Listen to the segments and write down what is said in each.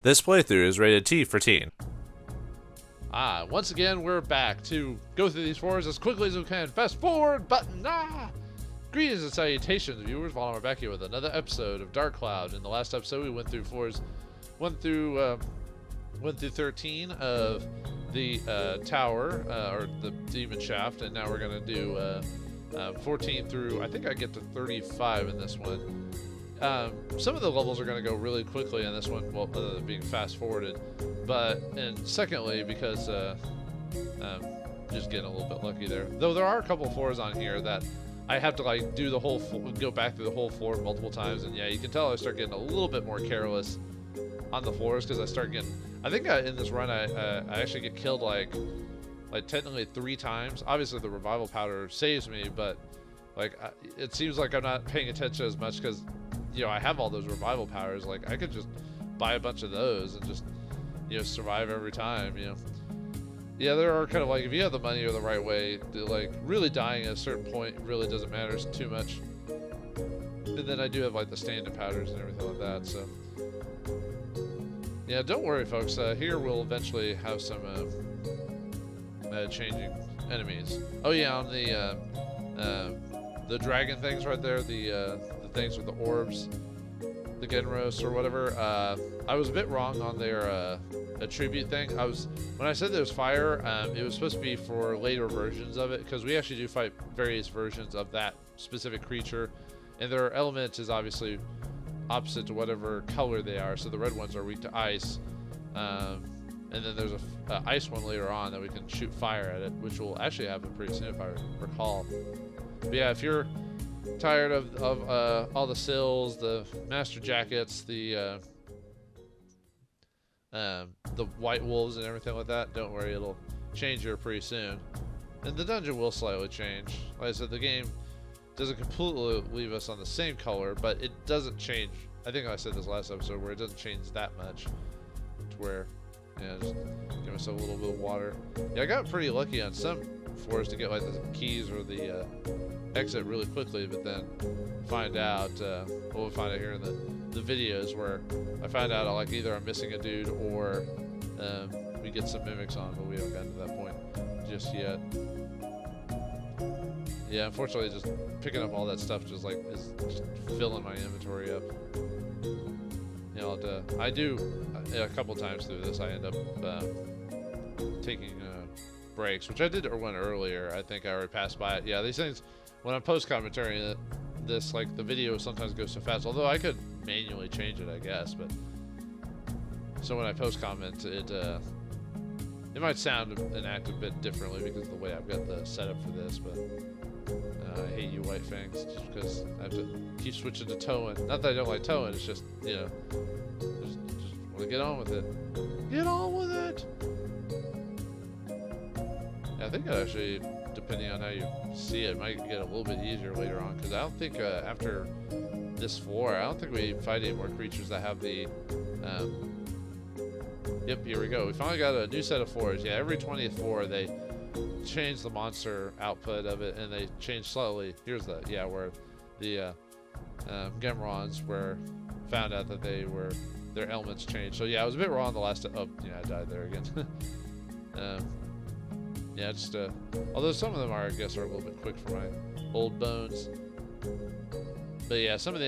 This playthrough is rated T for teen. Once again, we're back to go through these floors as quickly as we can. Fast forward button, Greetings and salutations, viewers. Vauldemare back here with another episode of Dark Cloud. In the last episode, we went through floors 1 through 13 of the tower, or the demon shaft, and now we're going to do 14 through, I think I get to 35 in this one. Some of the levels are going to go really quickly in this one, well, other than being fast forwarded, and secondly, because just getting a little bit lucky there. Though there are a couple floors on here that I have to like do the whole, go back through the whole floor multiple times, and yeah, you can tell I start getting a little bit more careless on the floors because I start getting, I think in this run I actually get killed like technically 3 times. Obviously the revival powder saves me, but like it seems like I'm not paying attention as much because, you know, I have all those revival powers. Like I could just buy a bunch of those and just, you know, survive every time, you know. Yeah, there are kind of like, if you have the money or the right way, like really dying at a certain point really doesn't matter too much. And then I do have like the stand-in powders and everything like that, so. Yeah, don't worry folks, here we'll eventually have some changing enemies. Oh yeah, on the dragon things right there, the things with the orbs, the Genros or whatever, I was a bit wrong on their attribute thing. When I said there was fire, it was supposed to be for later versions of it, because we actually do fight various versions of that specific creature, and their element is obviously opposite to whatever color they are. So the red ones are weak to ice, and then there's a ice one later on that we can shoot fire at it, which will actually happen pretty soon if I recall. But yeah, if you're tired of all the sills, the master jackets, the white wolves and everything like that, don't worry, it'll change here pretty soon. And the dungeon will slightly change. Like I said, the game doesn't completely leave us on the same color, but it doesn't change. I think I said this last episode where it doesn't change that much to where, yeah, just give myself a little bit of water. Yeah, I got pretty lucky on some floors to get like the keys or the exit really quickly, but then find out, we'll find out here in the videos where I find out like either I'm missing a dude or we get some mimics on, but we haven't gotten to that point just yet. Yeah, unfortunately, just picking up all that stuff just like is just filling my inventory up. You know, I do a couple times through this. I end up taking breaks, which I did one earlier. I think I already passed by it. Yeah, these things, when I'm post commentary, this like the video sometimes goes so fast. Although I could manually change it, I guess. But so when I post comment, it might sound and act a bit differently because of the way I've got the setup for this, but I hate you, White Fangs, just because I have to keep switching to Toan. Not that I don't like Toan, it's just, you know, just want to get on with it. Get on with it! Yeah, I think that actually, depending on how you see it, might get a little bit easier later on, because I don't think after this floor, I don't think we fight any more creatures that have the yep, here we go. We finally got a new set of floors. Yeah, every 20th floor they change the monster output of it, and they change slightly. Here's the, yeah, where the Gemrons were found out that their elements changed. So yeah, I was a bit wrong the last. Oh, yeah, I died there again. Yeah, just although some of them are, I guess, are a little bit quick for my old bones. But yeah, some of the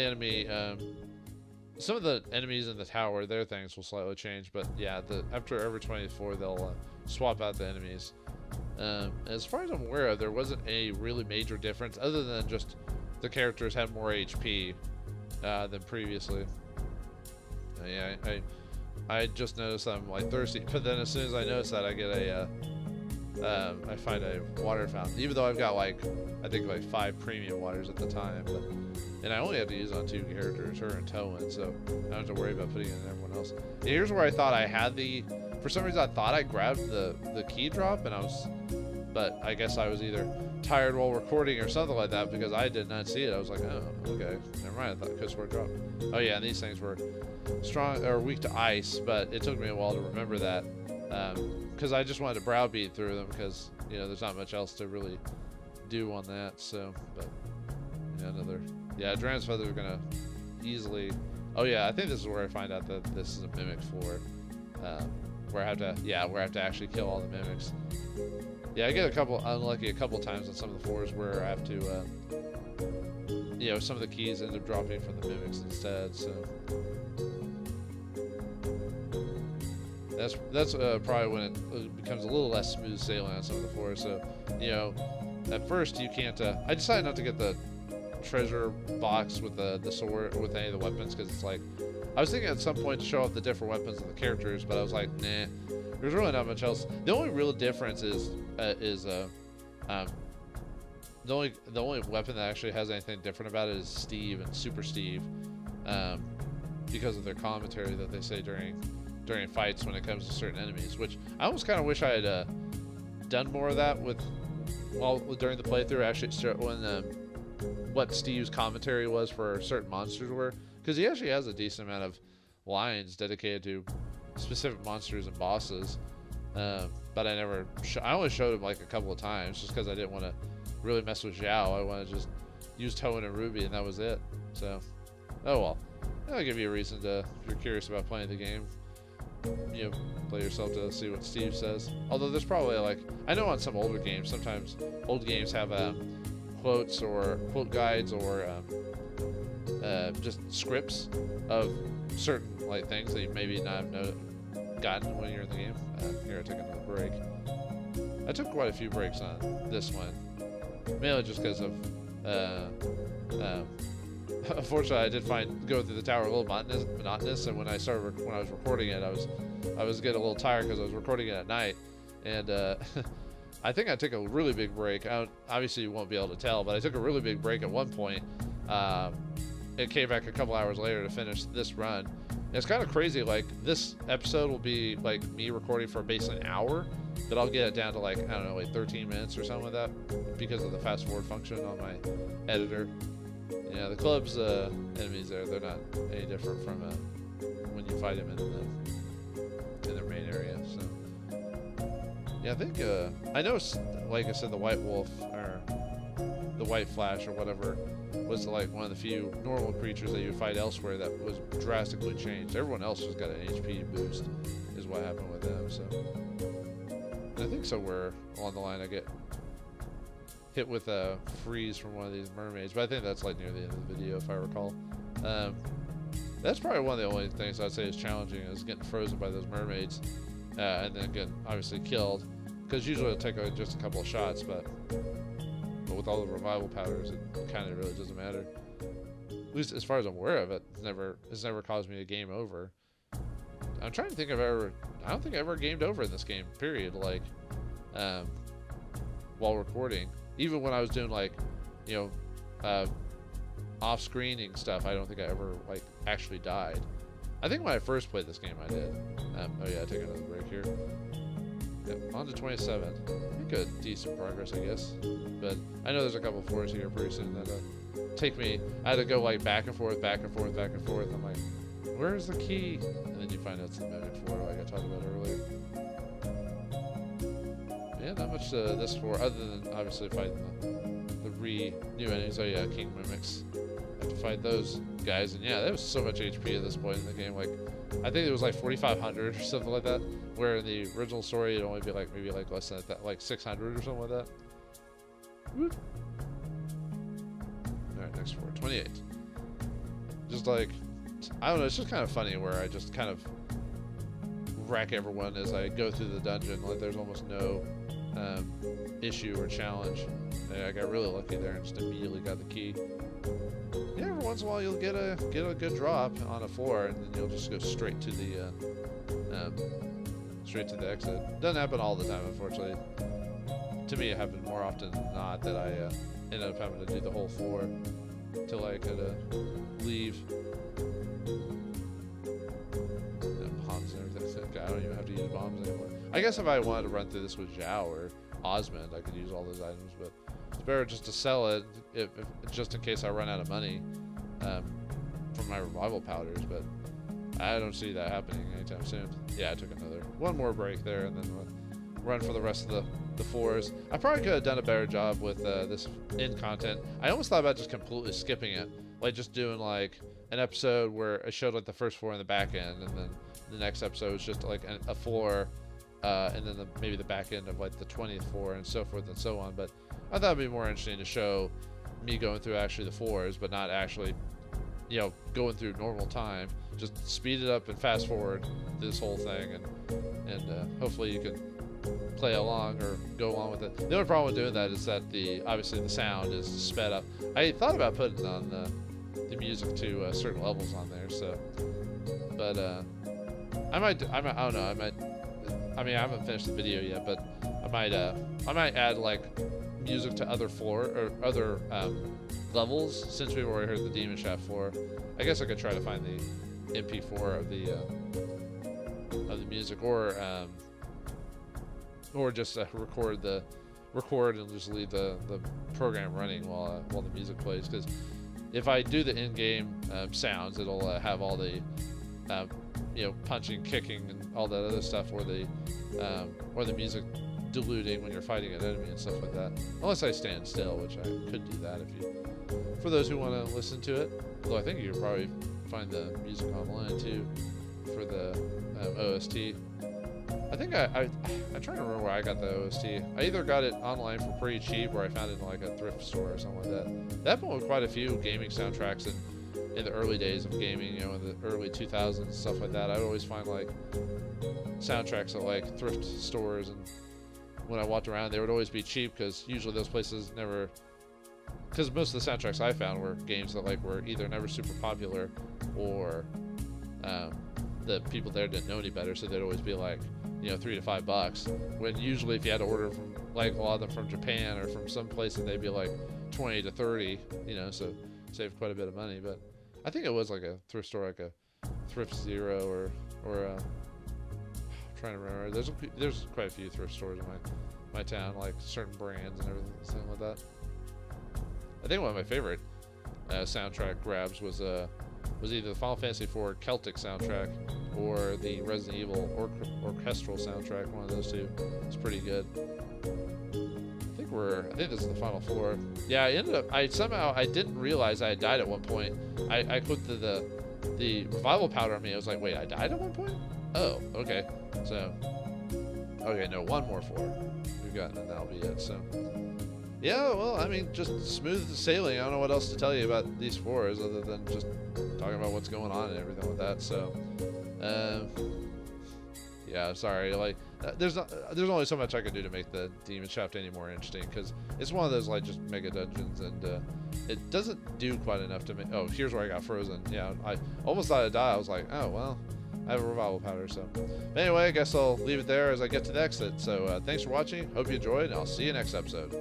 enemies in the tower, their things will slightly change, but yeah, after every 24 they'll swap out the enemies. As far as I'm aware of, there wasn't a really major difference other than just the characters had more HP than previously. Yeah, I just noticed I'm like thirsty, but then as soon as I notice that, I get I find a water fountain, even though I've got like, I think like 5 premium waters at the time, and I only have to use on 2 characters, her and Toan, so I don't have to worry about putting it in everyone else. And here's where I thought I had for some reason I thought I grabbed the key drop, but I guess I was either tired while recording or something like that, because I did not see it. I was like, oh, okay, never mind, I thought it could drop. Oh yeah, and these things were strong or weak to ice, but it took me a while to remember that, because I just wanted to browbeat through them, because, you know, there's not much else to really do on that. So, but yeah, yeah, Dragon's Feather are gonna easily Oh yeah, I think this is where I find out that this is a mimic floor. Where I have to actually kill all the mimics. Yeah, I get unlucky a couple times on some of the floors where I have to, some of the keys end up dropping from the mimics instead. So that's probably when it becomes a little less smooth sailing on some of the floors. So, at first you can't. I decided not to get the treasure box with the sword with any of the weapons because it's like I was thinking at some point to show off the different weapons of the characters, but I was like, nah. There's really not much else. The only real difference is the only weapon that actually has anything different about it is Steve and Super Steve, because of their commentary that they say during fights when it comes to certain enemies. Which I almost kind of wish I had done more of that during the playthrough. Actually, when what Steve's commentary was for certain monsters were, because he actually has a decent amount of lines dedicated to specific monsters and bosses, but I only showed him like a couple of times just because I didn't want to really mess with Zhao. I wanted to just use Toan and Ruby, and that was it. So, oh well, that'll give you a reason to, if you're curious about playing the game, play yourself to see what Steve says. Although there's probably I know on some older games, sometimes old games have quotes or quote guides or just scripts of certain things that you maybe not have gotten when you're in the game. Here, I took another break. I took quite a few breaks on this one, mainly just because of unfortunately I did find going through the tower a little monotonous, and when I was recording it, I was getting a little tired because I was recording it at night, and I think I took a really big break. Obviously you won't be able to tell, but I took a really big break at one point. It came back a couple hours later to finish this run. And it's kind of crazy. This episode will be me recording for basically an hour, but I'll get it down to I don't know, 13 minutes or something like that because of the fast forward function on my editor. Yeah, the club's enemies they're not any different from when you fight them in their main area. So yeah, I think I know, like I said, the White Wolf or the White Flash or whatever was one of the few normal creatures that you would fight elsewhere that was drastically changed. Everyone else just got an HP boost is what happened with them. So I think somewhere along the line I get hit with a freeze from one of these mermaids, but I think that's near the end of the video if I recall. That's probably one of the only things I'd say is challenging, is getting frozen by those mermaids, and then getting obviously killed, because usually it'll take just a couple of shots, but with all the revival powders, it kind of really doesn't matter. At least as far as I'm aware of it, it's never caused me a game over. I'm trying to think I don't think I ever gamed over in this game, period, while recording. Even when I was doing off-screening stuff, I don't think I ever actually died. I think when I first played this game I did. Oh yeah, take another break here. Yep, on to 27. I think a decent progress, I guess. But I know there's a couple floors here pretty soon that take me. I had to go back and forth, back and forth, back and forth. I'm like, where's the key? And then you find out it's the mimic floor, like I talked about earlier. Yeah, not much to this floor, other than obviously fighting the new enemies. Oh yeah, King Mimics. I have to fight those guys, and yeah, there was so much HP at this point in the game. I think it was 4,500 or something like that. Where in the original story it'd only be maybe less than that, 600 or something like that. Whoop. All right, next floor, 28. Just I don't know, it's just kind of funny where I just kind of wreck everyone as I go through the dungeon. There's almost no issue or challenge. I got really lucky there and just immediately got the key. Yeah, every once in a while you'll get a good drop on a floor, and then you'll just go straight to the exit. Doesn't happen all the time, unfortunately. To me, it happened more often than not that I ended up having to do the whole floor till I could leave. Bombs and everything. I don't even have to use bombs anymore. I guess if I wanted to run through this with Zhao or Osmond, I could use all those items, but it's better just to sell it just in case I run out of money from my revival powders, but I don't see that happening anytime soon. Yeah, I took one more break there, and then we'll run for the rest of the floors. I probably could have done a better job with this end content. I almost thought about just completely skipping it, just doing an episode where it showed like the first floor and the back end, and then the next episode was just like a floor, and then maybe the back end of like the 20th floor and so forth and so on. But I thought it'd be more interesting to show me going through actually the floors, but not actually, going through normal time. Just speed it up and fast forward this whole thing, and hopefully you can play along or go along with it. The only problem with doing that is that obviously the sound is sped up. I thought about putting on the music to certain levels on there, so, but I don't know. I mean, I haven't finished the video yet, but I might add like music to other floor or other levels, since we've already heard the Demon Shaft floor. I guess I could try to find the MP4 of the music, or just record and just leave the program running while the music plays. Because if I do the in-game sounds, it'll have all the punching, kicking, and all that other stuff, or the music diluting when you're fighting an enemy and stuff like that. Unless I stand still, which I could do that for those who want to listen to it. Although I think you could probably find the music online too for the OST. I think I'm trying to remember where I got the OST. I either got it online for pretty cheap, or I found it in like a thrift store or something like that. That happened with quite a few gaming soundtracks in the early days of gaming, in the early 2000s and stuff like that. I would always find like soundtracks at like thrift stores, and when I walked around, they would always be cheap, because usually those places never. Because most of the soundtracks I found were games that like were either never super popular, or the people there didn't know any better, so they'd always be like, $3 to $5. When usually if you had to order from like a lot of them from Japan or from some place, and they'd be like 20 to 30. So save quite a bit of money. But I think it was like a thrift store, like a Thrift Zero or I'm trying to remember. There's quite a few thrift stores in my town, like certain brands and everything like that. I think one of my favorite soundtrack grabs was either the Final Fantasy IV Celtic soundtrack or the Resident Evil orchestral soundtrack. One of those two. It's pretty good. I think this is the final floor. Yeah, I didn't realize I had died at one point. I put the revival powder on me. I was like, wait, I died at one point? Oh, okay. So, okay, no, one more floor we've gotten, and that'll be it. So, yeah, well, I mean, just smooth sailing. I don't know what else to tell you about these floors other than just talking about what's going on and everything with that. So, yeah, sorry. Like, there's only so much I can do to make the Demon Shaft any more interesting, because it's one of those like just mega dungeons, and it doesn't do quite enough to make. Oh, here's where I got frozen. Yeah, I almost thought I'd die. I was like, oh well, I have a revival powder. So, but anyway, I guess I'll leave it there as I get to the exit. So, thanks for watching. Hope you enjoyed, and I'll see you next episode.